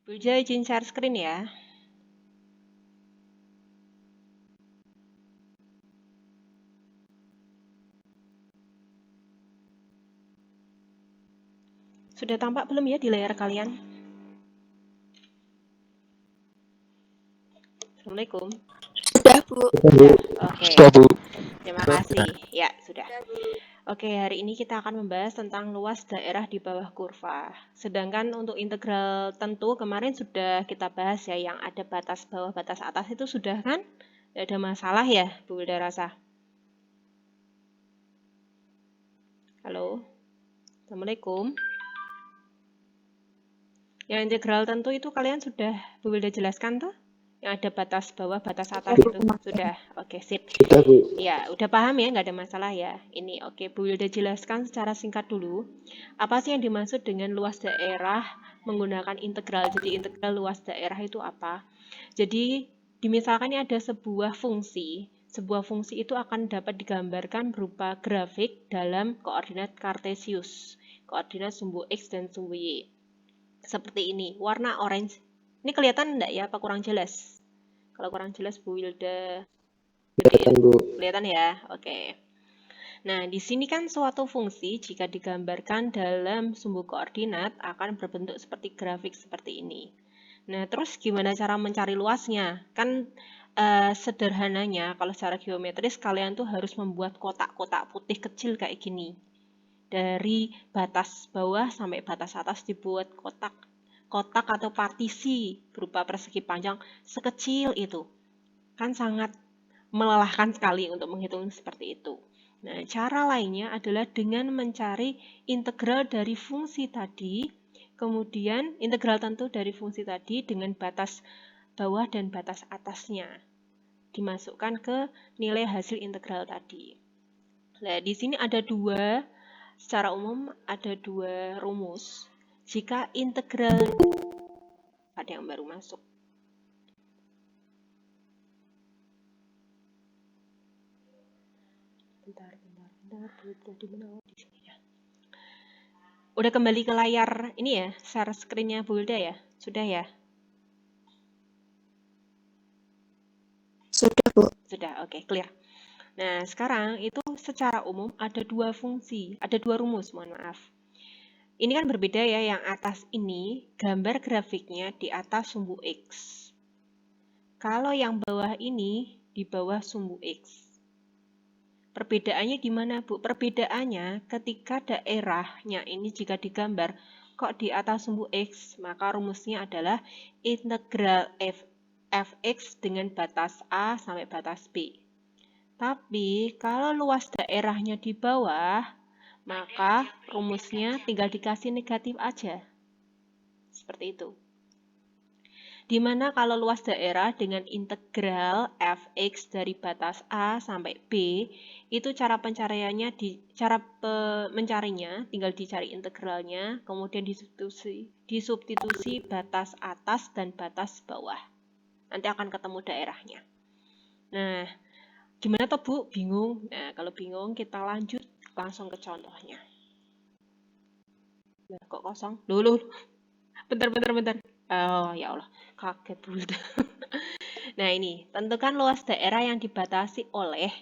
Bulja izin share screen ya. Sudah tampak belum ya di layar kalian? Assalamualaikum. Sudah, Bu. Sudah, oke. Sudah, Bu. Terima kasih. Ya, sudah. Oke, hari ini kita akan membahas tentang luas daerah di bawah kurva. Sedangkan untuk integral tentu kemarin sudah kita bahas ya, yang ada batas bawah, batas atas itu sudah kan? Tidak ada masalah ya, Bu Wilda rasa? Halo? Assalamualaikum. Yang integral tentu itu kalian sudah Bu Wilda jelaskan tuh? Yang ada batas bawah, batas atas itu sudah. Oke, sip. Sudah, Bu. Ya, udah paham ya, nggak ada masalah ya. Ini oke, Bu Wilda jelaskan secara singkat dulu. Apa sih yang dimaksud dengan luas daerah menggunakan integral? Jadi integral luas daerah itu apa? Jadi misalkan ini ada sebuah fungsi. Sebuah fungsi itu akan dapat digambarkan berupa grafik dalam koordinat kartesius. Koordinat sumbu X dan sumbu Y. Seperti ini, warna orange. Ini kelihatan enggak ya, apa kurang jelas? Kalau kurang jelas Bu Wilda Kelihatan, Bu. kelihatan ya? Oke. Nah, di sini kan suatu fungsi jika digambarkan dalam sumbu koordinat akan berbentuk seperti grafik seperti ini. Nah, terus gimana cara mencari luasnya? Kan sederhananya kalau secara geometris kalian tuh harus membuat kotak-kotak putih kecil kayak gini. Dari batas bawah sampai batas atas dibuat kotak atau partisi berupa persegi panjang sekecil itu. Kan sangat melelahkan sekali untuk menghitung seperti itu. Nah, cara lainnya adalah dengan mencari integral dari fungsi tadi, kemudian integral tentu dari fungsi tadi dengan batas bawah dan batas atasnya. Dimasukkan ke nilai hasil integral tadi. Nah, di sini ada secara umum ada dua rumus. Jika integral, ada yang baru masuk. Bentar, di mana? Di sini ya. Udah kembali ke layar ini ya, share screen-nya Bu Wilda ya? Sudah ya? Sudah, Bu. Sudah, oke, clear. Nah, sekarang itu secara umum ada dua fungsi, ada dua rumus, mohon maaf. Ini kan berbeda ya, yang atas ini gambar grafiknya di atas sumbu X. Kalau yang bawah ini di bawah sumbu X. Perbedaannya di mana, Bu? Perbedaannya ketika daerahnya ini jika digambar kok di atas sumbu X, maka rumusnya adalah integral fx dengan batas A sampai batas B. Tapi kalau luas daerahnya di bawah, maka rumusnya tinggal dikasih negatif aja. Seperti itu. Dimana kalau luas daerah dengan integral fx dari batas A sampai B, itu cara pencariannya mencarinya tinggal dicari integralnya, kemudian disubstitusi batas atas dan batas bawah. Nanti akan ketemu daerahnya. Nah, gimana toh Bu? Bingung? Nah, kalau bingung kita lanjut langsung ke contohnya. Nah, kok kosong? Dulu. Bentar. Oh, ya Allah. Kaget Bu. Nah, ini. Tentukan luas daerah yang dibatasi oleh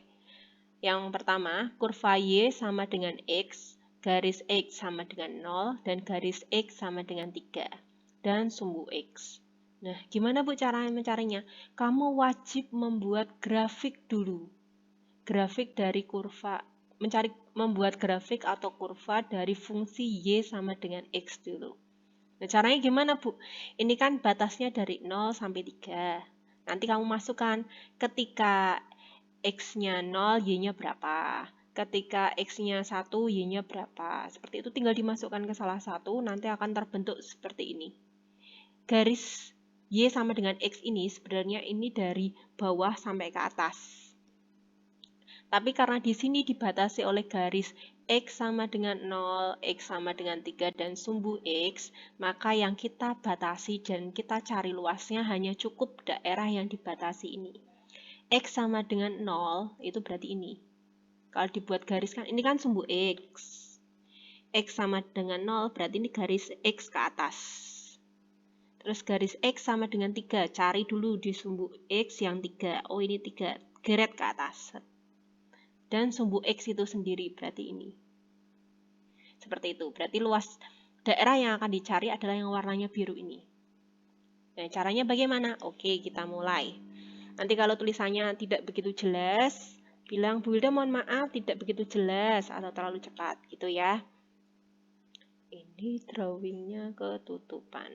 yang pertama, kurva Y sama dengan X, garis X sama dengan 0, dan garis X sama dengan 3, dan sumbu X. Nah, gimana Bu cara mencarinya? Kamu wajib membuat grafik dulu. Grafik dari kurva, membuat grafik atau kurva dari fungsi Y sama dengan X dulu. Nah, caranya gimana, Bu? Ini kan batasnya dari 0 sampai 3. Nanti kamu masukkan ketika X-nya 0, Y-nya berapa. Ketika X-nya 1, Y-nya berapa. Seperti itu tinggal dimasukkan ke salah satu, nanti akan terbentuk seperti ini. Garis Y sama dengan X ini sebenarnya ini dari bawah sampai ke atas. Tapi karena di sini dibatasi oleh garis X sama dengan 0, X sama dengan 3, dan sumbu X, maka yang kita batasi dan kita cari luasnya hanya cukup daerah yang dibatasi ini. X sama dengan 0, itu berarti ini. Kalau dibuat garis kan, ini kan sumbu X. X sama dengan 0, berarti ini garis X ke atas. Terus garis X sama dengan 3. Cari dulu di sumbu X yang 3. Oh, ini 3. Geret ke atas. Dan sumbu X itu sendiri berarti ini. Seperti itu. Berarti luas daerah yang akan dicari adalah yang warnanya biru ini. Nah, caranya bagaimana? Oke, kita mulai. Nanti kalau tulisannya tidak begitu jelas, bilang, Bu Wilda mohon maaf tidak begitu jelas atau terlalu cepat gitu ya. Ini drawingnya ketutupan.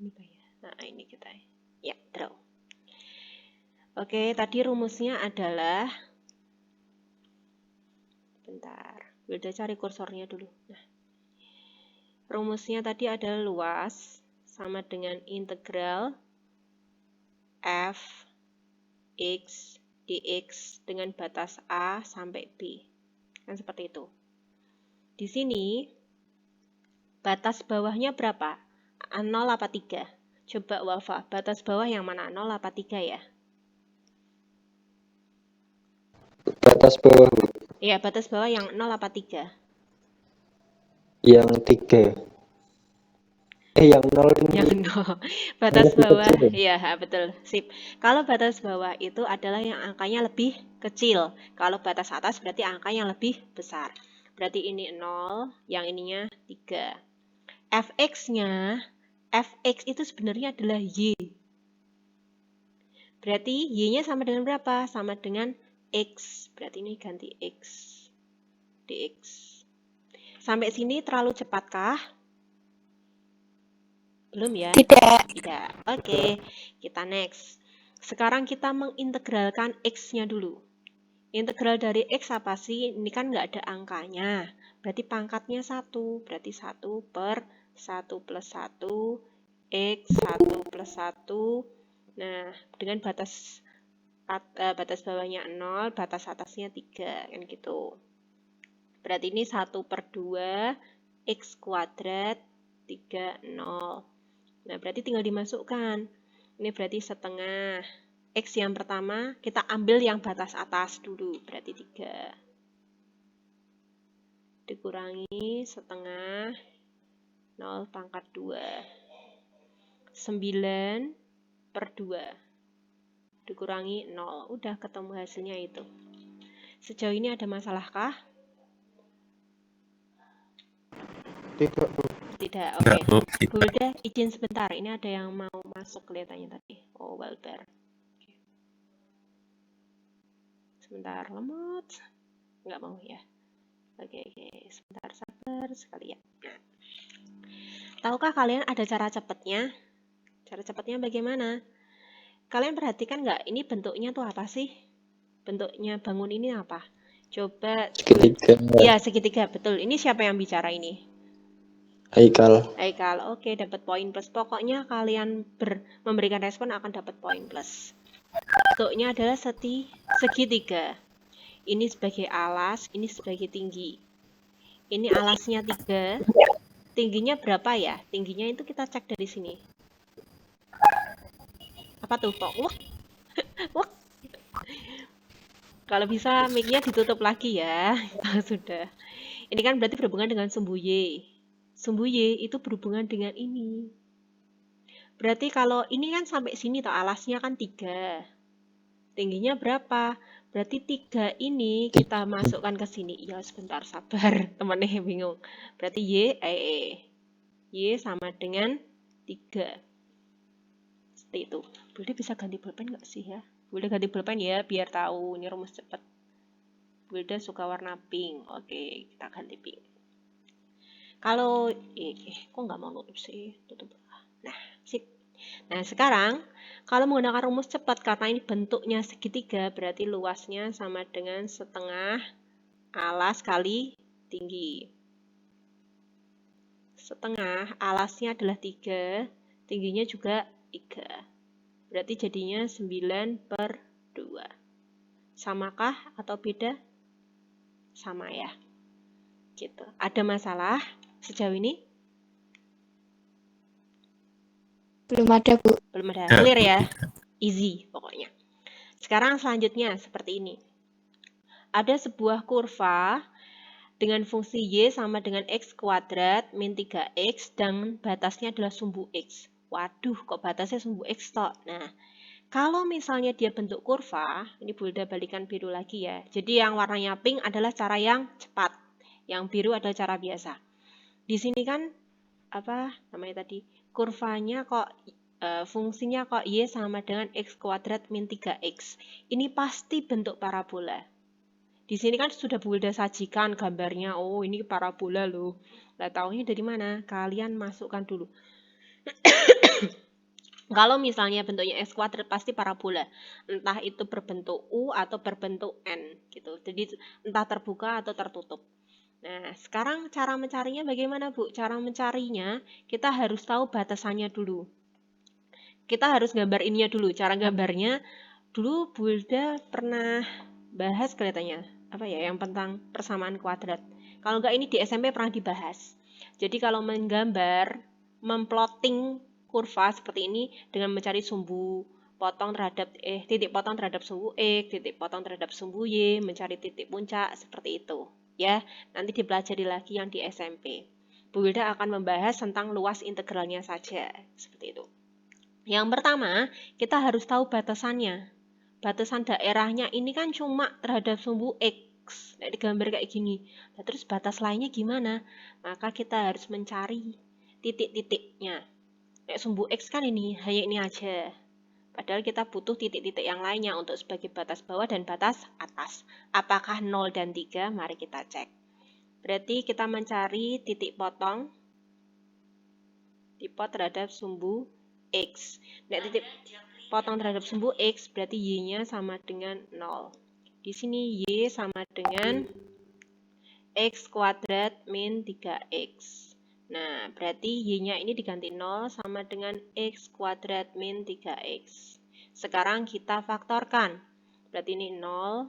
Ini kayak, nah ini kita ya draw. Oke, tadi rumusnya adalah, bentar, Wilda cari kursornya dulu. Nah, rumusnya tadi adalah luas sama dengan integral f x dx dengan batas a sampai b. Kan seperti itu. Di sini batas bawahnya berapa? 0 apa 3? Coba Wafa, batas bawah yang mana? 0 apa 3 ya? Batas bawah, Bu. Iya, batas bawah yang 0 apa 3? Yang 3. Yang 0 ini. Yang 0. Batas lebih bawah, kecil. iya betul. Sip. Kalau batas bawah itu adalah yang angkanya lebih kecil. Kalau batas atas berarti angka yang lebih besar. Berarti ini 0, yang ininya 3. Fx-nya, Fx itu sebenarnya adalah Y. Berarti Y-nya sama dengan berapa? Sama dengan X. Berarti ini ganti X. Dx. Sampai sini terlalu cepatkah? Belum ya? Tidak. Tidak. Oke, kita next. Sekarang kita mengintegralkan X-nya dulu. Integral dari X apa sih? Ini kan nggak ada angkanya. Berarti pangkatnya 1. Berarti 1 per 1 plus 1. X 1 plus 1. Nah, dengan batas bawahnya 0, batas atasnya 3. Kan gitu. Berarti ini 1 per 2. X kuadrat 3, 0. Nah, berarti tinggal dimasukkan. Ini berarti setengah. X yang pertama, kita ambil yang batas atas dulu. Berarti 3. Dikurangi setengah 0 pangkat 2. 9 per 2. Dikurangi 0. Udah ketemu hasilnya itu. Sejauh ini ada masalahkah? Tidak, Bu. Tidak, oke. Bu Wilda, izin sebentar. Ini ada yang mau masuk kelihatannya tadi. Oh, Walber. Sebentar, lemot. Nggak mau ya. Oke, sebentar, sabar sekali ya. Tahukah kalian ada cara cepatnya? Cara cepatnya bagaimana? Kalian perhatikan nggak? Ini bentuknya tuh apa sih? Bentuknya bangun ini apa? Coba. Segitiga. Iya, segitiga, betul. Ini siapa yang bicara ini? Haikal. Haikal, oke, dapat poin plus. Pokoknya kalian memberikan respon akan dapat poin plus. Bentuknya adalah segitiga. Ini sebagai alas, ini sebagai tinggi. Ini alasnya 3. Tingginya berapa ya? Tingginya itu kita cek dari sini. Apa tuh? Wah. Wah. Kalau bisa mic-nya ditutup lagi ya. Sudah. Ini kan berarti berhubungan dengan sumbu Y. Sumbu Y itu berhubungan dengan ini. Berarti kalau ini kan sampai sini toh alasnya kan 3. Tingginya berapa? Berarti 3 ini kita masukkan ke sini. Ya, sebentar, sabar. Temennya bingung. Berarti Y sama dengan 3. Seperti itu. Boleh bisa ganti pulpen nggak sih ya? Boleh ganti pulpen ya, biar tahu. Ini rumus cepat. Wilda suka warna pink. Oke, kita ganti pink. Kalau, kok nggak mau nutup sih? Tutup. Nah, sip. Nah, sekarang kalau menggunakan rumus cepat, karena ini bentuknya segitiga, berarti luasnya sama dengan setengah alas kali tinggi. Setengah alasnya adalah 3, tingginya juga 3. Berarti jadinya 9 per 2. Samakah atau beda? Sama ya. Gitu. Ada masalah sejauh ini? Belum ada, Bu. Belum ada. Clear ya? Easy pokoknya. Sekarang selanjutnya seperti ini. Ada sebuah kurva dengan fungsi Y sama dengan X kuadrat min 3X dan batasnya adalah sumbu X. Waduh, kok batasnya sumbu X toh? Nah, kalau misalnya dia bentuk kurva, ini Bulda balikan biru lagi ya. Jadi yang warnanya pink adalah cara yang cepat. Yang biru adalah cara biasa. Di sini kan, apa namanya tadi? Kurvanya kok, fungsinya kok Y sama dengan X kuadrat min 3X. Ini pasti bentuk parabola. Di sini kan sudah Bulda sajikan gambarnya. Oh, ini parabola loh. Lah taunya dari mana? Kalian masukkan dulu. Kalau misalnya bentuknya X kuadrat pasti parabola. Entah itu berbentuk U atau berbentuk N gitu. Jadi entah terbuka atau tertutup. Nah, sekarang cara mencarinya bagaimana, Bu? Cara mencarinya kita harus tahu batasannya dulu. Kita harus gambar ininya dulu. Cara gambarnya dulu Bulda pernah bahas kelihatannya. Apa ya, yang tentang persamaan kuadrat. Kalau enggak ini di SMP pernah dibahas. Jadi kalau menggambar, memplotting kurva seperti ini dengan mencari sumbu potong terhadap titik potong terhadap sumbu X, titik potong terhadap sumbu Y, mencari titik puncak seperti itu. Ya, nanti dipelajari lagi yang di SMP. Bu Wilda akan membahas tentang luas integralnya saja, seperti itu. Yang pertama, kita harus tahu batasannya. Batasan daerahnya ini kan cuma terhadap sumbu X. Nah, digambar kayak gini. Nah, terus batas lainnya gimana? Maka kita harus mencari titik-titiknya. Kayak sumbu X kan ini, hanya ini aja. Padahal kita butuh titik-titik yang lainnya untuk sebagai batas bawah dan batas atas. Apakah 0 dan 3? Mari kita cek. Berarti kita mencari titik potong terhadap sumbu X. Nah, titik potong terhadap sumbu X berarti Y-nya sama dengan 0. Di sini Y sama dengan X kuadrat min 3X. Nah, berarti Y-nya ini diganti 0 sama dengan X kuadrat min 3X. Sekarang kita faktorkan. Berarti ini 0.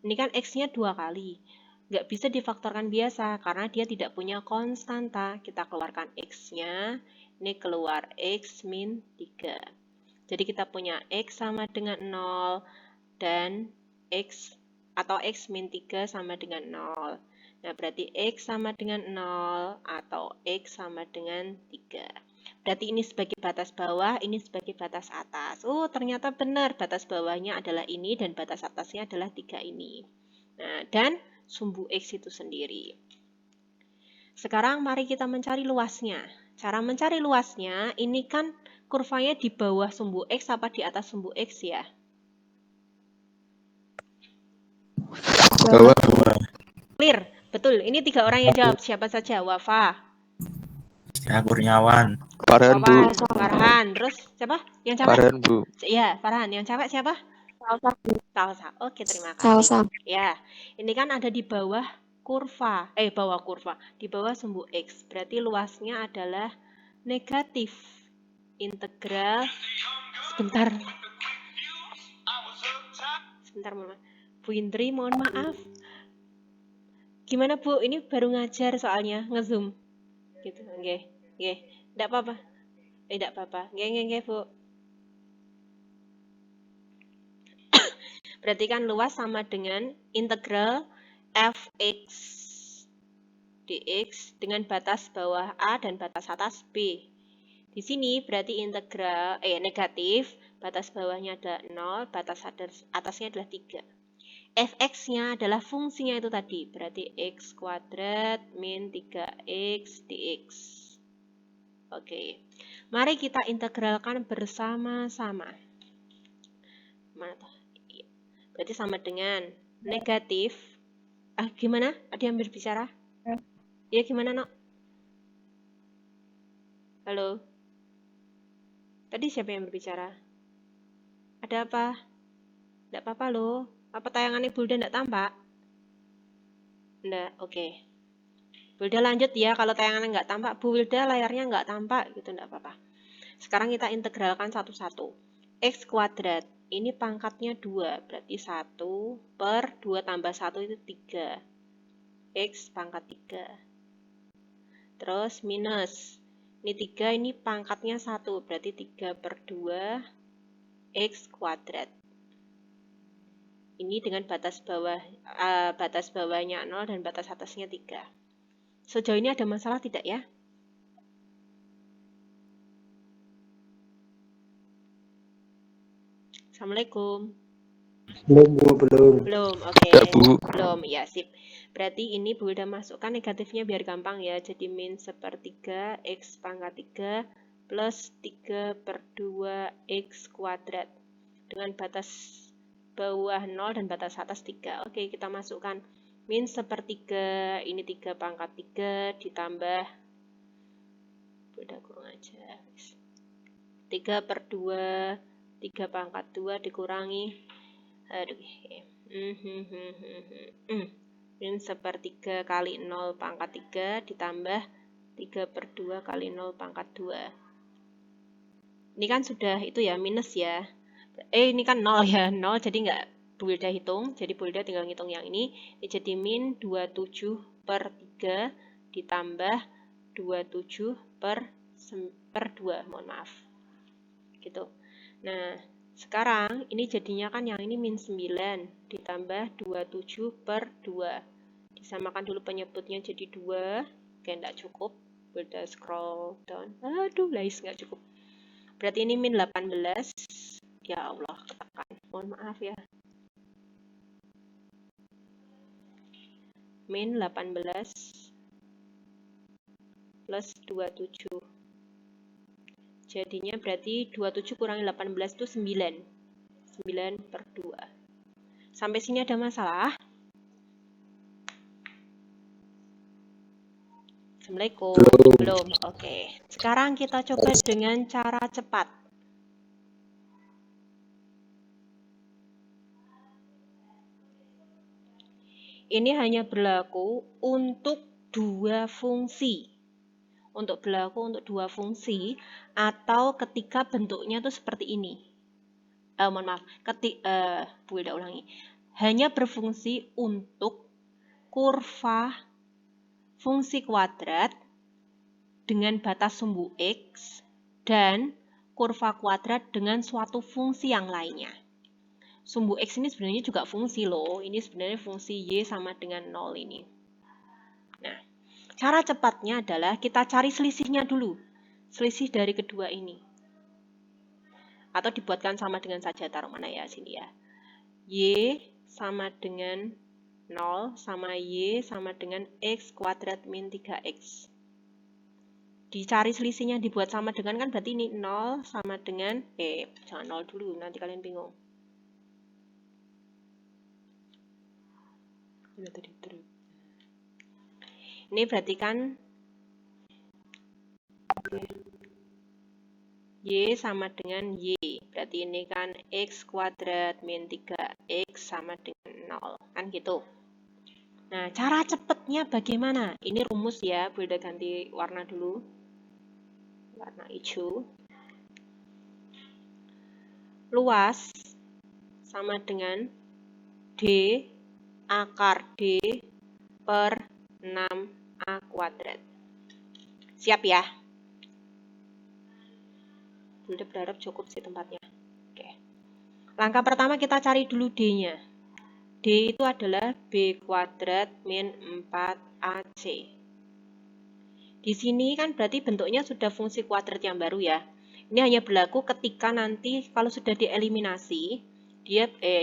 Ini kan X-nya 2 kali. Nggak bisa difaktorkan biasa karena dia tidak punya konstanta. Kita keluarkan X-nya. Ini keluar X min 3. Jadi kita punya X sama dengan 0 dan X atau X min 3 sama dengan 0. Nah, berarti X sama dengan 0 atau X sama dengan 3. Berarti ini sebagai batas bawah, ini sebagai batas atas. Oh, ternyata benar. Batas bawahnya adalah ini dan batas atasnya adalah 3 ini. Nah, dan sumbu X itu sendiri. Sekarang mari kita mencari luasnya. Cara mencari luasnya, ini kan kurvanya di bawah sumbu X apa di atas sumbu X ya? Bawah. Clear. Betul. Ini 3 orang yang jawab. Siapa saja? Wafa. Kurniawan. Farhan, Bu. Farhan. Terus siapa? Yang cewek? Farhan, Bu. Iya, Farhan. Yang cewek siapa? Salsa. Oke, terima kasih. Salsa. Ya, ini kan ada di bawah kurva. Bawah kurva. Di bawah sumbu X. Berarti luasnya adalah negatif. Integral. Sebentar. Bu Indri, mohon maaf. Gimana Bu? Ini baru ngajar soalnya, nge-zoom. Gitu, nggih. Nggih. Enggak apa-apa. Enggak apa-apa. Nggih, Bu. Berarti kan luas sama dengan integral fx dx dengan batas bawah A dan batas atas B. Di sini berarti integral negatif, batas bawahnya adalah 0, batas atasnya adalah 3. Fx-nya adalah fungsinya itu tadi, berarti x kuadrat min 3x dx. Oke, mari kita integralkan bersama-sama. Mana tuh? Berarti sama dengan negatif. Gimana? Ada yang berbicara? Ya, gimana, Nok? Halo? Tadi siapa yang berbicara? Ada apa? Tidak apa-apa loh. Apa tayangannya Bulda tidak tampak? Tidak, oke. Bulda lanjut ya, kalau tayangannya nggak tampak, Bulda layarnya nggak tampak, gitu tidak apa-apa. Sekarang kita integralkan satu-satu. X kuadrat, ini pangkatnya 2, berarti 1 per 2 tambah 1 itu 3. X pangkat 3. Terus minus, ini 3, ini pangkatnya 1, berarti 3 per 2 X kuadrat. Ini dengan batas bawahnya 0 dan batas atasnya 3. Sejauh ini ada masalah tidak ya? Assalamualaikum. Belum, Bu, belum. Belum, oke. Enggak, Bu. Belum, ya sip. Berarti ini Bu udah masukkan negatifnya biar gampang ya. Jadi min sepertiga X pangkat 3 plus 3 per 2 X kuadrat. Dengan batas bawah 0 dan batas atas 3. Oke, kita masukkan min sepertiga, ini 3 pangkat 3 ditambah, udah kurang aja. 3 per 2, 3 pangkat 2 dikurangi, aduh, min sepertiga kali 0 pangkat 3 ditambah 3 per 2 kali 0 pangkat 2. Ini kan sudah itu ya, minus ya. Ini kan 0 ya, 0 jadi nggak Bu Wilda hitung, jadi Bu Wilda tinggal ngitung yang ini jadi min 27 per 3 ditambah 27 per 2, mohon maaf. Gitu. Nah, sekarang ini jadinya kan yang ini min 9 ditambah 27 per 2. Disamakan dulu penyebutnya jadi 2, kayak nggak cukup, Bu Wilda scroll down. Aduh, guys, nggak cukup. Berarti ini min 18. Ya Allah, ketekan. Mohon maaf ya. Min 18 plus 27. Jadinya berarti 27 kurangi 18 itu 9. 9 per 2. Sampai sini ada masalah? Assalamualaikum. Belum. Oke. Sekarang kita coba dengan cara cepat. Ini hanya berlaku untuk dua fungsi. Berlaku untuk dua fungsi atau ketika bentuknya tuh seperti ini. Mohon maaf, Bu Wilda ulangi. Hanya berfungsi untuk kurva fungsi kuadrat dengan batas sumbu X dan kurva kuadrat dengan suatu fungsi yang lainnya. Sumbu X ini sebenarnya juga fungsi loh. Ini sebenarnya fungsi Y sama dengan 0 ini. Nah, cara cepatnya adalah kita cari selisihnya dulu. Selisih dari kedua ini. Atau dibuatkan sama dengan saja, taruh mana ya, sini ya. Y sama dengan 0 sama Y sama dengan X kuadrat min 3X. Dicari selisihnya dibuat sama dengan kan berarti ini 0 sama dengan, jangan 0 dulu, nanti kalian bingung. Ini berarti kan Y sama dengan Y. Berarti ini kan X kuadrat min 3X sama dengan 0. Kan gitu. Nah, cara cepatnya bagaimana? Ini rumus ya. Bu Wilda ganti warna dulu. Warna hijau. Luas sama dengan D akar D per 6A kuadrat. Siap ya? Udah berharap cukup sih tempatnya. Oke. Langkah pertama kita cari dulu D-nya. D itu adalah B kuadrat min 4AC. Di sini kan berarti bentuknya sudah fungsi kuadrat yang baru ya. Ini hanya berlaku ketika nanti kalau sudah dieliminasi,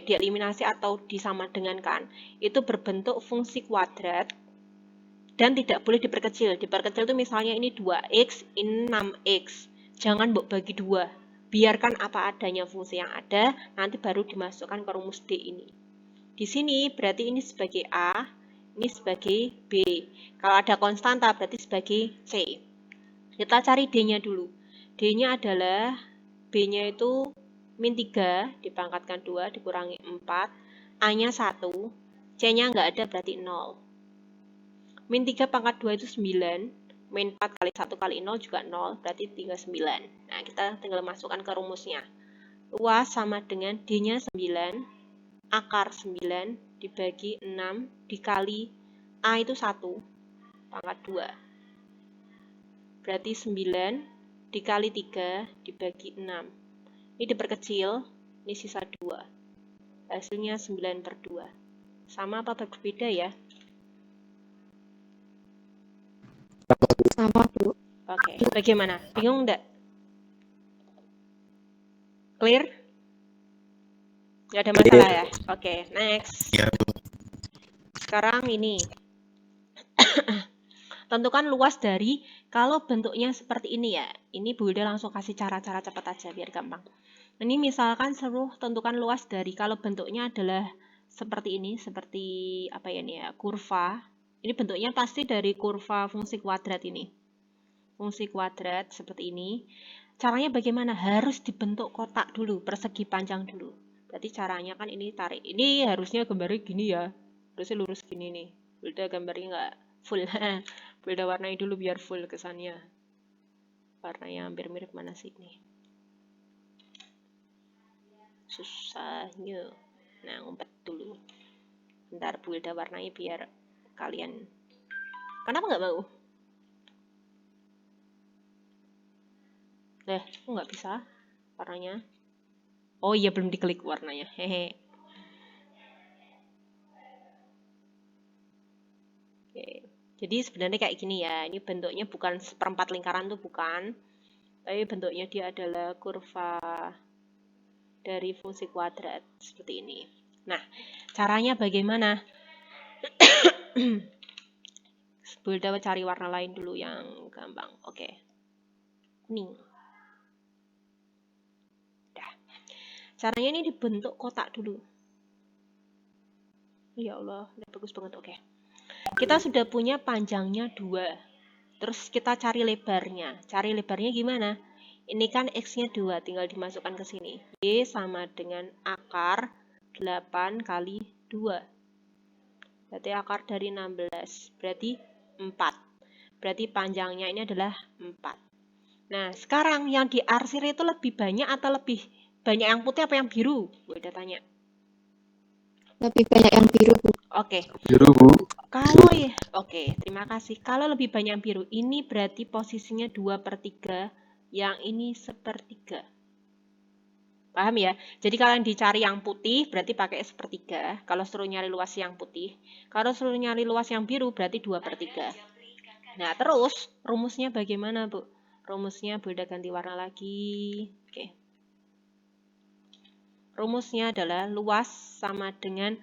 dieliminasi atau disamadengankan, itu berbentuk fungsi kuadrat dan tidak boleh diperkecil. Diperkecil itu misalnya ini 2x, ini 6x. Jangan bagi 2. Biarkan apa adanya fungsi yang ada, nanti baru dimasukkan ke rumus D ini. Di sini berarti ini sebagai A, ini sebagai B. Kalau ada konstanta berarti sebagai C. Kita cari D-nya dulu. D-nya adalah, B-nya itu min 3 dipangkatkan 2 dikurangi 4, A-nya 1, C-nya nggak ada berarti 0. Min 3 pangkat 2 itu 9, min 4 kali 1 kali 0 juga 0, berarti tinggal 9. Nah, kita tinggal masukkan ke rumusnya. Luas sama dengan D-nya 9, akar 9 dibagi 6 dikali A itu 1, pangkat 2. Berarti 9 dikali 3 dibagi 6. Ini diperkecil, ini sisa 2. Hasilnya 9/2. Sama apa berbeda ya? Sama, Bu. Oke, bagaimana? Bingung enggak? Clear? Nggak ada masalah ya? Oke, next. Ya, Bu. Sekarang ini. Tentukan luas dari, kalau bentuknya seperti ini ya. Ini Bu Hilda langsung kasih cara-cara cepat aja biar gampang. Ini misalkan suruh tentukan luas dari, kalau bentuknya adalah seperti ini, seperti apa ya ini ya, kurva. Ini bentuknya pasti dari kurva fungsi kuadrat ini. Fungsi kuadrat seperti ini. Caranya bagaimana? Harus dibentuk kotak dulu, persegi panjang dulu. Berarti caranya kan ini tarik. Ini harusnya gambarnya gini ya. Harusnya lurus gini nih. Udah gambarnya nggak full. Udah warnai dulu biar full kesannya. Warnanya hampir mirip mana sih nih? Susahnya. Nah, ngumpet dulu. Bentar, Bu Hilda warnai biar kalian. Kenapa nggak mau? Kok nggak bisa warnanya? Oh iya, belum diklik warnanya. Hehe. Oke. Jadi sebenarnya kayak gini ya. Ini bentuknya bukan seperempat lingkaran tuh bukan. Tapi bentuknya dia adalah kurva dari fungsi kuadrat seperti ini. Nah, caranya bagaimana? Bulda cari warna lain dulu yang gampang. Oke. Kuning. Dah. Caranya ini dibentuk kotak dulu. Ya Allah, ini bagus banget. Oke. Kita sudah punya panjangnya 2. Terus kita cari lebarnya. Cari lebarnya gimana? Ini kan X-nya 2, tinggal dimasukkan ke sini. Y sama dengan akar 8 kali 2. Berarti akar dari 16. Berarti 4. Berarti panjangnya ini adalah 4. Nah, sekarang yang diarsir itu lebih banyak atau lebih banyak yang putih apa yang biru? Gue udah tanya. Lebih banyak yang biru, Bu. Oke. Biru, Bu. Kalau ya, oke, terima kasih. Kalau lebih banyak biru, ini berarti posisinya 2/3, yang ini 1/3. Paham ya? Jadi kalau yang dicari yang putih, berarti pakai 1/3. Kalau suruh nyari luas yang putih. Kalau suruh nyari luas yang biru, berarti 2/3. Nah, terus rumusnya bagaimana, Bu? Rumusnya Bulda ganti warna lagi. Oke. Rumusnya adalah luas sama dengan,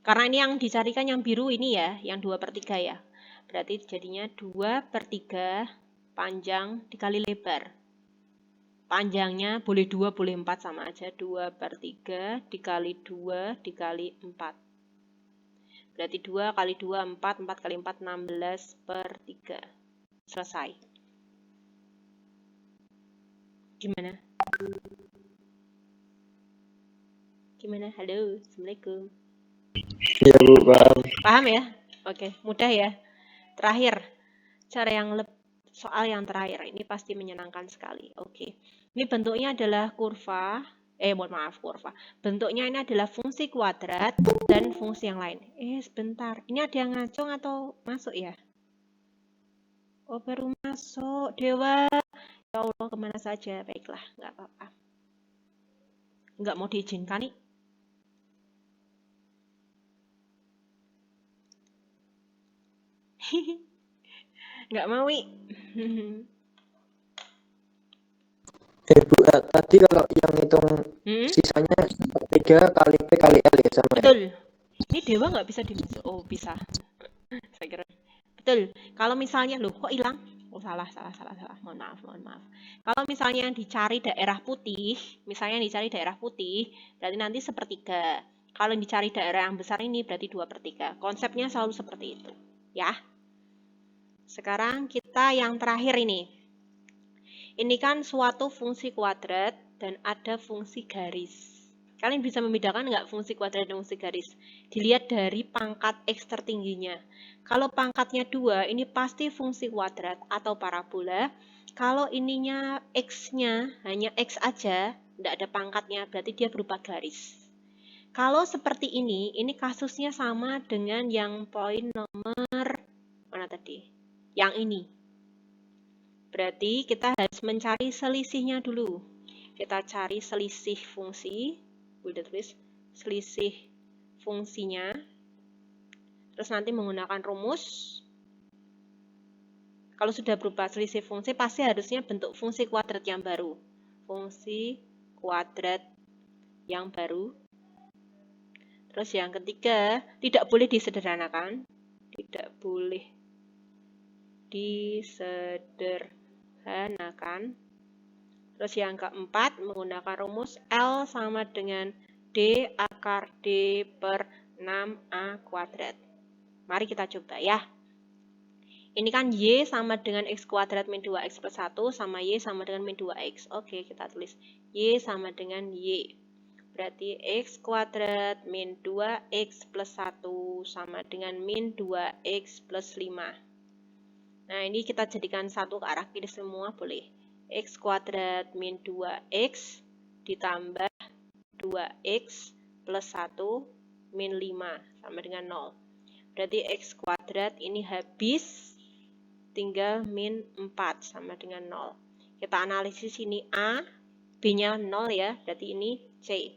karena ini yang dicarikan yang biru ini ya, yang 2/3 ya. Berarti jadinya 2/3 panjang dikali lebar. Panjangnya boleh 2, boleh 4 sama aja. 2/3 dikali 2 dikali 4. Berarti 2 kali 2, 4. 4 kali 4, 16/3. Selesai. Gimana? Gimana? Halo, Assalamualaikum. Iya, Bu, paham. Paham ya? Oke, mudah ya. Terakhir, soal yang terakhir ini pasti menyenangkan sekali. Oke. Ini bentuknya adalah kurva. Kurva. Bentuknya ini adalah fungsi kuadrat dan fungsi yang lain. Sebentar. Ini ada yang ngacung atau masuk ya? Oh, baru masuk. Dewa. Ya Allah, kemana saja? Baiklah, nggak apa-apa. Nggak mau diizinkan nih. Nggak mau, Wi. Bu, tadi kalau yang hitung sisanya 3 kali P kali L ya sama ya? Betul. Ini Dewa nggak bisa dimasuk. Oh, bisa. Saya kira. Betul. Kalau misalnya, loh kok hilang? Oh, salah. Mohon maaf. Kalau misalnya yang dicari daerah putih, berarti nanti 1/3. Kalau yang dicari daerah yang besar ini berarti 2/3. Konsepnya selalu seperti itu. Ya. Sekarang kita yang terakhir ini. Ini kan suatu fungsi kuadrat dan ada fungsi garis. Kalian bisa membedakan nggak fungsi kuadrat dan fungsi garis? Dilihat dari pangkat X tertingginya. Kalau pangkatnya 2, ini pasti fungsi kuadrat atau parabola. Kalau ininya X-nya hanya X aja, nggak ada pangkatnya, berarti dia berupa garis. Kalau seperti ini kasusnya sama dengan yang poin nomor, mana tadi? Yang ini. Berarti kita harus mencari selisihnya dulu. Kita cari selisih fungsi. Udah tulis selisih fungsinya. Terus nanti menggunakan rumus. Kalau sudah berubah selisih fungsi, pasti harusnya bentuk fungsi kuadrat yang baru. Fungsi kuadrat yang baru. Terus yang ketiga, tidak boleh disederhanakan. Tidak boleh disederhanakan. Terus yang keempat, menggunakan rumus L sama dengan D akar D per 6A kuadrat. Mari kita coba ya. Ini kan Y sama dengan X kuadrat min 2X plus 1 sama Y sama dengan min 2X. Oke, kita tulis Y sama dengan Y. Berarti X kuadrat min 2X plus 1 sama dengan min 2X plus 5. Nah, ini kita jadikan satu ke arah kiri semua boleh. X kuadrat min 2X ditambah 2X plus 1 min 5 sama dengan 0. Berarti X kuadrat ini habis, tinggal min 4 sama dengan 0. Kita analisis ini A, B-nya 0 ya, berarti ini C.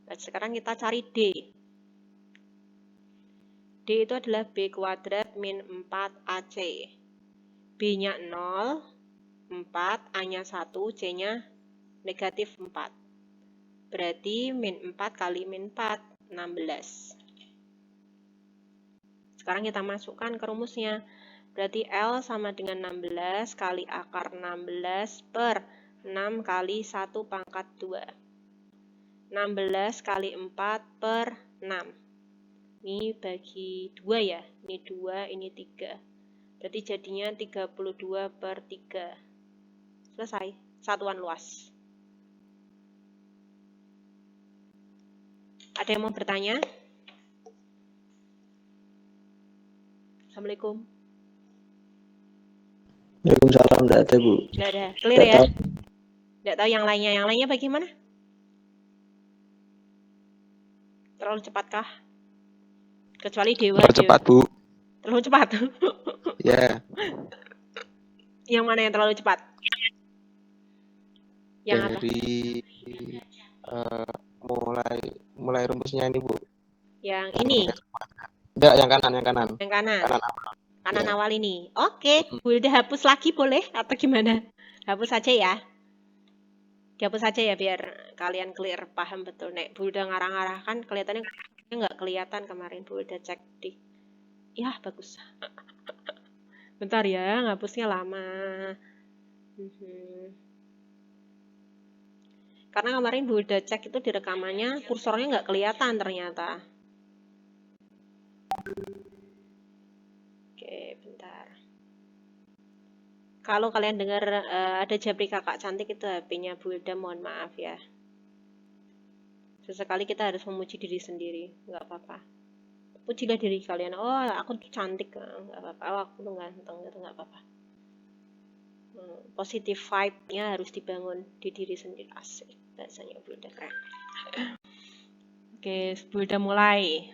Nah, sekarang kita cari D. D itu adalah B kuadrat min 4AC. B-nya 0, 4, A-nya 1, C-nya negatif 4. Berarti min 4 kali min 4, 16. Sekarang kita masukkan ke rumusnya. Berarti L sama dengan 16 kali akar 16 per 6 kali 1 pangkat 2. 16 kali 4 per 6. Ini bagi 2 ya. Ini 2, ini 3. Berarti jadinya 32 per 3. Selesai. Satuan luas. Ada yang mau bertanya? Assalamualaikum. Waalaikumsalam, tidak ada Bu. Tidak ada. Clear ya? Tidak tahu yang lainnya. Yang lainnya bagaimana? Terlalu cepatkah? Kecuali Dewa. Terlalu cepat, Bu. Terlalu cepat? Ya. Yang mana yang terlalu cepat? Yang apa? Dari mulai rumusnya ini, Bu. Yang ini? Enggak, yang kanan. Yang kanan? Kanan Ya. awal ini. Oke, Bu Hilda hapus lagi boleh? Atau gimana? Hapus saja ya. Dihapus saja ya biar kalian clear, paham betul. Nek Bu Hilda ngarang-ngarahkan kelihatannya nggak kelihatan kemarin. Bu Hilda cek di. Ya, bagus. Bentar ya, ngapusnya lama. Karena kemarin Bu Hilda cek itu di rekamannya, kursornya nggak kelihatan ternyata. Oke, bentar. Kalau kalian dengar ada Jabri kakak cantik itu HP-nya Bu Hilda, mohon maaf ya. Sesekali kita harus memuji diri sendiri, nggak apa-apa. Pujilah diri kalian. Oh, aku tuh cantik, nggak apa-apa. Oh, aku tuh ganteng, itu nggak apa-apa. Positive vibe-nya harus dibangun di diri sendiri. Asik, bahasanya Bu Hilda keren. Oke, Bu Hilda mulai.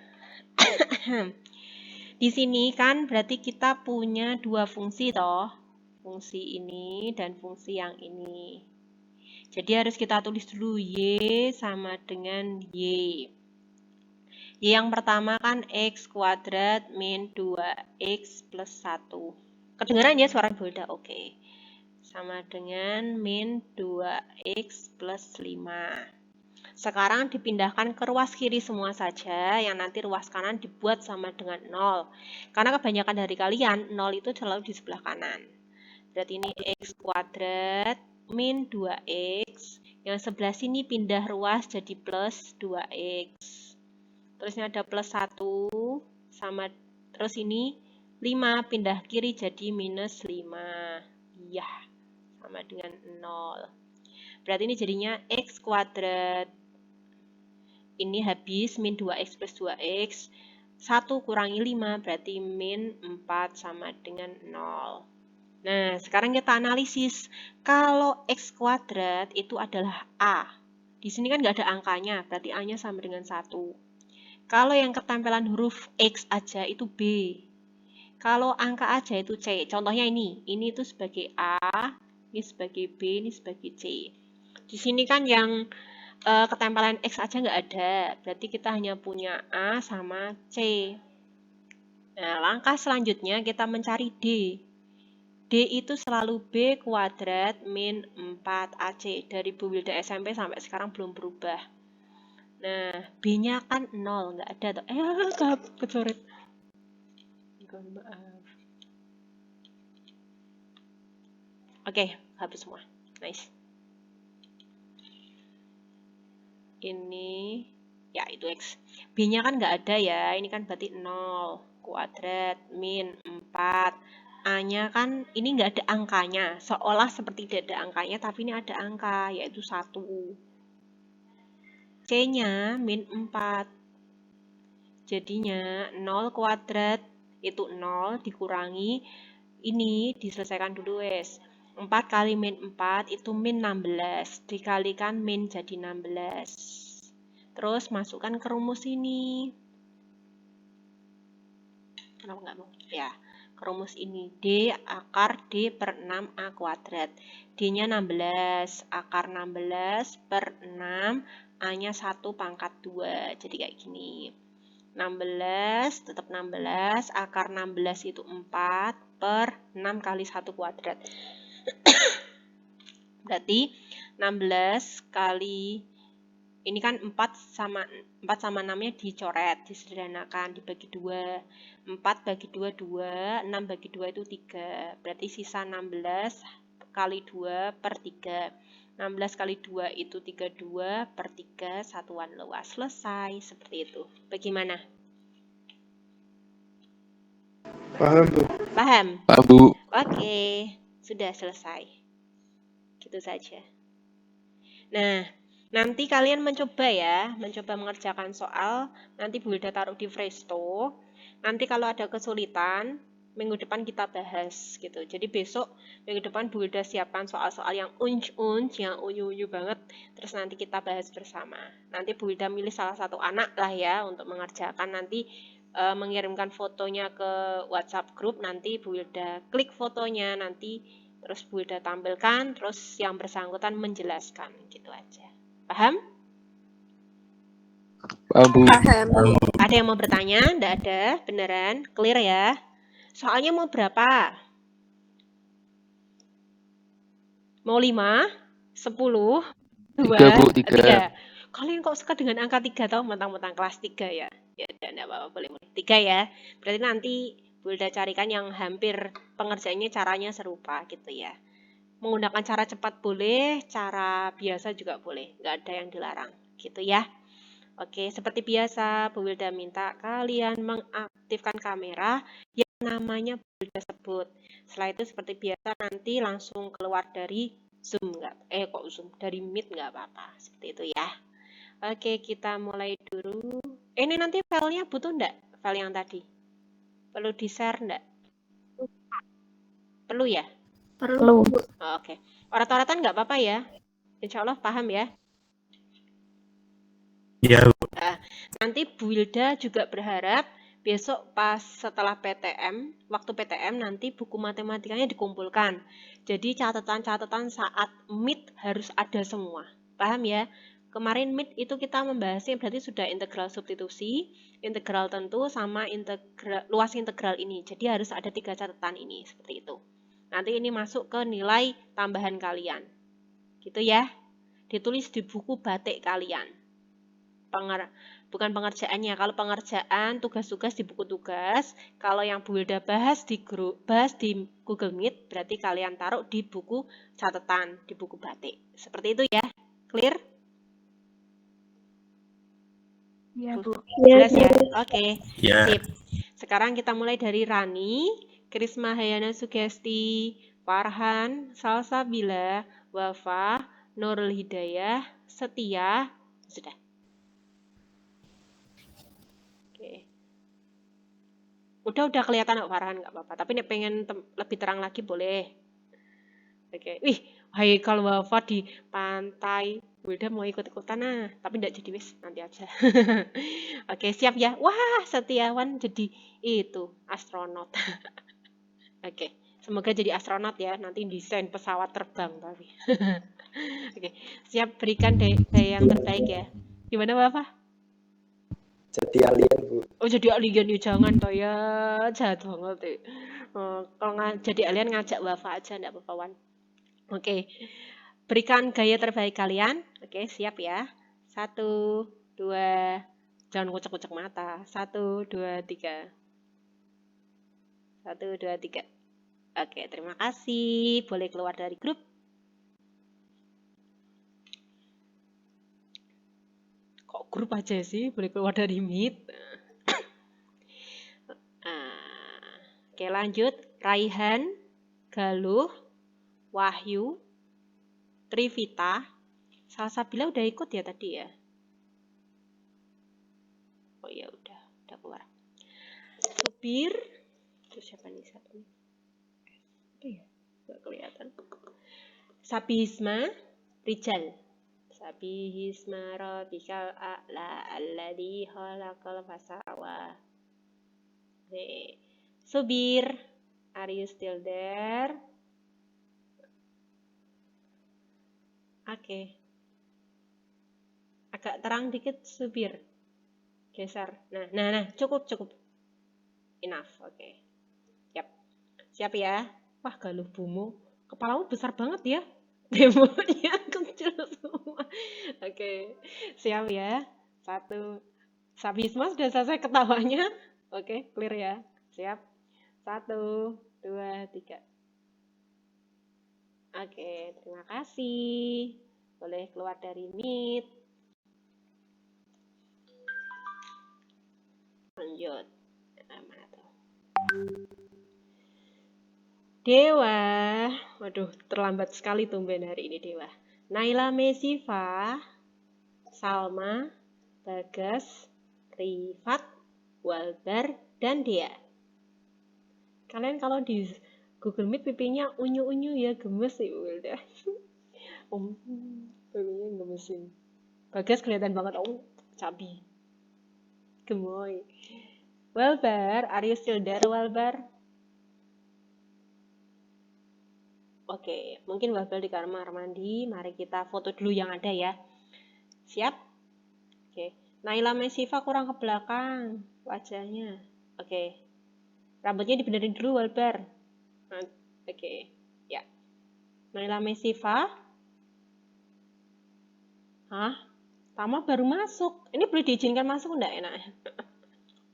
Di sini kan berarti kita punya dua fungsi toh. Fungsi ini dan fungsi yang ini. Jadi harus kita tulis dulu Y sama dengan Y. Y yang pertama kan X kuadrat min 2X plus 1. Kedengaran ya suara Bu Hilda? Oke. Sama dengan min 2X plus 5. Sekarang dipindahkan ke ruas kiri semua saja, yang nanti ruas kanan dibuat sama dengan 0. Karena kebanyakan dari kalian, 0 itu selalu di sebelah kanan. Berarti ini X kuadrat min 2X. Yang sebelah sini pindah ruas jadi plus 2X. Terus ini ada plus 1, sama terus ini 5 pindah kiri jadi minus 5. Ya, sama dengan 0. Berarti ini jadinya X kuadrat. Ini habis min 2X plus 2X. 1 kurangi 5 berarti min 4 sama dengan 0. Nah, sekarang kita analisis. Kalau X kuadrat itu adalah A. Di sini kan nggak ada angkanya, berarti A-nya sama dengan 1. Kalau yang ketempelan huruf X aja itu B. Kalau angka aja itu C. Contohnya ini itu sebagai A, ini sebagai B, ini sebagai C. Di sini kan yang ketempelan X aja nggak ada. Berarti kita hanya punya A sama C. Nah, langkah selanjutnya kita mencari D. D itu selalu B kuadrat min 4AC. Dari Bu Wilda SMP sampai sekarang belum berubah. Nah, B-nya kan 0, nggak ada tuh. Kecoret. Maaf. Oke, habis semua. Nice. Ini, ya itu X. B-nya kan nggak ada ya, ini kan berarti 0 kuadrat min 4. A-nya kan ini nggak ada angkanya, seolah seperti tidak ada angkanya, tapi ini ada angka, yaitu 1. C-nya min 4. Jadinya 0 kuadrat itu 0 dikurangi, ini diselesaikan dulu wes. 4 kali min 4 itu min 16, dikalikan min jadi 16. Terus masukkan ke rumus ini. Kenapa nggak mau? Ya, ke rumus ini. D akar D per 6A kuadrat. D-nya 16, akar 16 per 6, A-nya 1 pangkat 2. Jadi kayak gini. 16, tetap 16, akar 16 itu 4 per 6 kali 1 kuadrat. Berarti 16 kali, ini kan 4 sama 6-nya dicoret, disederhanakan, dibagi 2. 4 bagi 2, 2, 6 bagi 2 itu 3. Berarti sisa 16 kali 2 per 3. 16 kali 2 itu 32 per 3 satuan luas. Selesai, seperti itu. Bagaimana? Paham, Bu. Paham? Pak Bu. Oke, sudah selesai. Gitu saja. Nah, nanti kalian mencoba mengerjakan soal. Nanti Bu Wilda taruh di Presto. Nanti kalau ada kesulitan, minggu depan kita bahas gitu. Jadi besok minggu depan Bu Wilda siapkan soal-soal yang yang unyu-unyu banget. Terus nanti kita bahas bersama. Nanti Bu Wilda milih salah satu anak lah ya untuk mengerjakan. Nanti mengirimkan fotonya ke WhatsApp grup. Nanti Bu Wilda klik fotonya, nanti terus Bu Wilda tampilkan, terus yang bersangkutan menjelaskan, gitu aja. Paham? Pak Bu. Paham. Ada yang mau bertanya? Nggak ada? Beneran? Clear ya? Soalnya mau berapa? Mau 5? 10? 2? 3 Bu, 3. 3. Kalian kok suka dengan angka 3 tau? Mentang-mentang kelas 3 ya? Ya udah, nggak apa-apa, boleh. 3 ya. Berarti nanti Bu Wilda carikan yang hampir pengerjaannya caranya serupa gitu ya. Menggunakan cara cepat boleh, cara biasa juga boleh. Nggak ada yang dilarang gitu ya. Oke, seperti biasa Bu Wilda minta kalian mengaktifkan kamera yang namanya Bu Wilda sebut. Setelah itu seperti biasa nanti langsung keluar dari Zoom, Zoom, dari Meet nggak apa-apa. Seperti itu ya. Oke, kita mulai dulu. Ini nanti filenya butuh nggak? File yang tadi? Perlu di-share nggak? Perlu ya? Perlu. Oke. Orat-oratan nggak apa-apa ya? Insya Allah paham ya? Iya, Bu. Nah, nanti Bu Wilda juga berharap besok pas setelah PTM, waktu PTM nanti buku matematikanya dikumpulkan. Jadi catatan-catatan saat Meet harus ada semua. Paham ya? Kemarin Meet itu kita membahasnya berarti sudah integral substitusi, integral tentu, sama luas integral ini. Jadi harus ada 3 catatan ini, seperti itu. Nanti ini masuk ke nilai tambahan kalian. Gitu ya. Ditulis di buku batik kalian. Bukan pengerjaannya. Kalau pengerjaan, tugas-tugas di buku tugas. Kalau yang Bu Wilda bahas di Google Meet, berarti kalian taruh di buku catatan, di buku batik. Seperti itu ya. Clear? Iya, Bu. Jelas ya? Oke. Ya. Sip. Sekarang kita mulai dari Rani, Krisma Hayana Sugesti, Farhan, Salsabila, Wafa, Nurul Hidayah, Setia. Sudah. Udah kelihatan kok Farhan, nggak apa-apa. Tapi nih pengen lebih terang lagi boleh. Oke. Wih, Haikal Wafa di pantai. Wilda mau ikut-ikutan nah, tapi nggak jadi wis, nanti aja. Oke, siap ya. Wah, Setiawan jadi itu astronot. Oke, semoga jadi astronot ya. Nanti desain pesawat terbang tapi. Oke, siap berikan gaya yang terbaik ya. Gimana Bapak? Jadi alien, Bu. Oh jadi alien ya jangan toh ya, jahat banget ya. Kalau jadi alien ngajak Bapak aja enggak apa-apa Wan. Oke, berikan gaya terbaik kalian. Oke, siap ya. 1, 2, jangan kucek-kucek mata. 1, 2, 3. 1, 2, 3. Oke, terima kasih. Boleh keluar dari grup. Kok grup aja sih? Boleh keluar dari Meet. Oke, lanjut. Raihan, Galuh, Wahyu, Trivita, Salsabila udah ikut ya tadi ya? Oh iya udah keluar. Supir, terus siapa nih satu nih? Apa ya? Nggak kelihatan. Sabihisma, Rijal. Sabihisma rabbikal a'la alladzi khalaqal fasawa. Nih. Subir, are you still there? Oke. Agak terang dikit Subir. Geser. Nah, cukup. Enough. Oke. Siap ya. Wah, Galuh Bumu. Kepalamu besar banget ya. Demonya kecil semua. Oke. Siap ya. 1. Sabisma sudah selesai ketawanya. Oke, clear ya. Siap. 1, 2, 3. Oke, terima kasih. Boleh keluar dari Meet. Lanjut. Mana tuh? Dewa. Waduh, terlambat sekali tumben hari ini Dewa. Naila Mesifa, Salma, Bagas, Rifat, Walbar, dan Dea. Kalian kalau di Google Meet pipinya unyu-unyu ya, gemes sih udah. Pipinya gemesin. Bagas kelihatan banget cabi. Gemoy. Walbar, are you still there Walbar? Oke, mungkin Walbar di kamar mandi. Mari kita foto dulu yang ada ya. Siap? Oke. Naila Mesifa kurang ke belakang wajahnya. Oke. Rambutnya dibenerin dulu Walbar. Oke. Ya. Naila Mesifa. Hah? Tama baru masuk. Ini boleh diizinkan masuk enggak enak?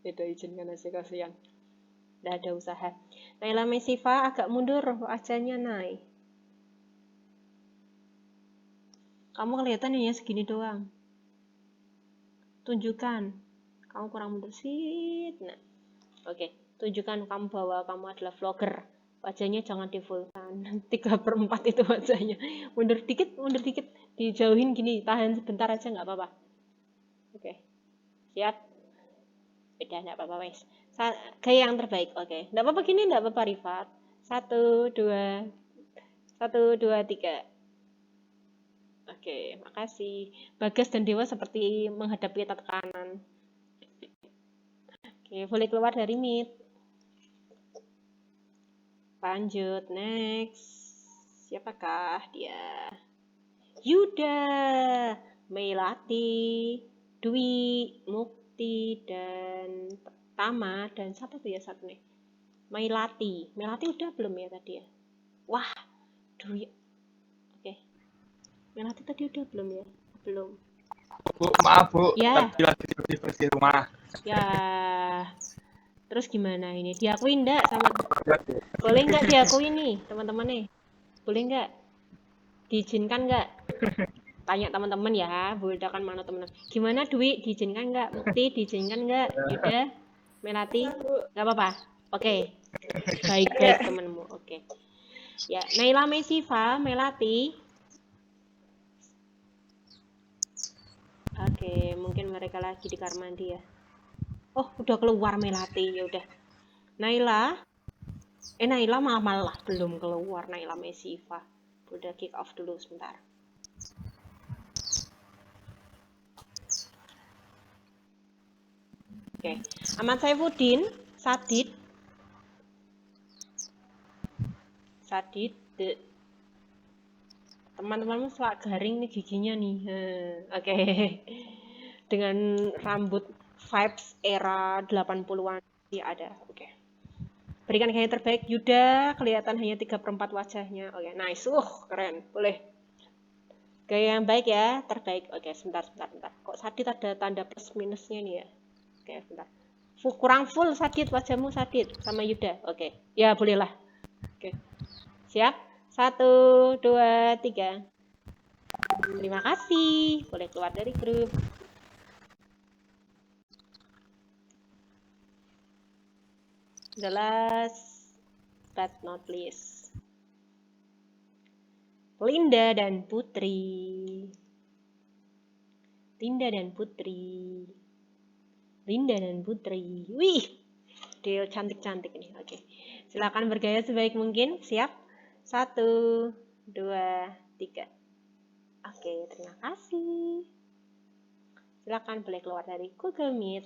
Tidak izinkan aja kasihan. Tidak ada usaha. Naila Mesifa agak mundur wajahnya naik. Kamu kelihatan ya segini doang. Tunjukkan. Kamu kurang mundur sih. Nah. Oke. Tunjukkan kamu bahwa kamu adalah vlogger. Wajahnya jangan di fullkan. 3/4 itu wajahnya. Mundur dikit. Dijauhin gini. Tahan sebentar aja nggak apa-apa. Oke. Siap. Udah nggak apa-apa wes. Gaya yang terbaik. Oke. Nggak apa-apa gini. Nggak apa-apa Rifat. 1, 2. 1, 2, 3. Oke. Makasih. Bagas dan Dewa seperti menghadapi tekanan. Oke. Boleh keluar dari Meet. Lanjut, next. Siapakah dia? Yuda, Melati, Dwi, Mukti, dan Tama. Dan siapa tuh ya satu nih? Melati. Melati udah belum ya tadi ya? Wah, Dwi. Oke. Melati tadi udah belum ya? Belum. Bu, maaf Bu, ya. lagi di rumah. Ya. Terus gimana ini? Diakuin enggak sama? Boleh enggak diakuin nih, teman-teman nih? Boleh enggak? Diizinkan enggak? Tanya teman-teman ya, Bulda kan mana teman-teman. Gimana Dwi? Diizinkan enggak? Mukti diizinkan enggak? Yuda, Melati? Enggak apa-apa. Oke. Baik-baik temanmu. Oke. Ya, Naila Mesifa, Melati. Oke, mungkin mereka lagi di kamar mandi ya. Oh, udah keluar Melati, ya udah. Naila malah belum keluar. Naila Mesifa. Udah kick off dulu sebentar. Oke. Ahmad Saifuddin, Sadid, Teman-temanmu selak garing nih giginya nih. Oke. Dengan rambut vibes era 80-an ada. Oke. Berikan gaya terbaik Yuda, kelihatan hanya 3/4 wajahnya. Oke, nice. Keren. Boleh. Gaya yang baik ya, terbaik. Oke, sebentar. Kok Sadit ada tanda plus minusnya nih ya? Oke, sebentar. Kurang full Sadit, wajahmu Sadit sama Yuda. Oke, ya bolehlah. Oke, siap? 1, 2, 3. Terima kasih. Boleh keluar dari grup. The last but not least, Linda dan Putri. Wih, dia cantik-cantik nih. Oke, silakan bergaya sebaik mungkin. Siap? 1, 2, 3. Oke, terima kasih. Silakan boleh keluar dari Google Meet.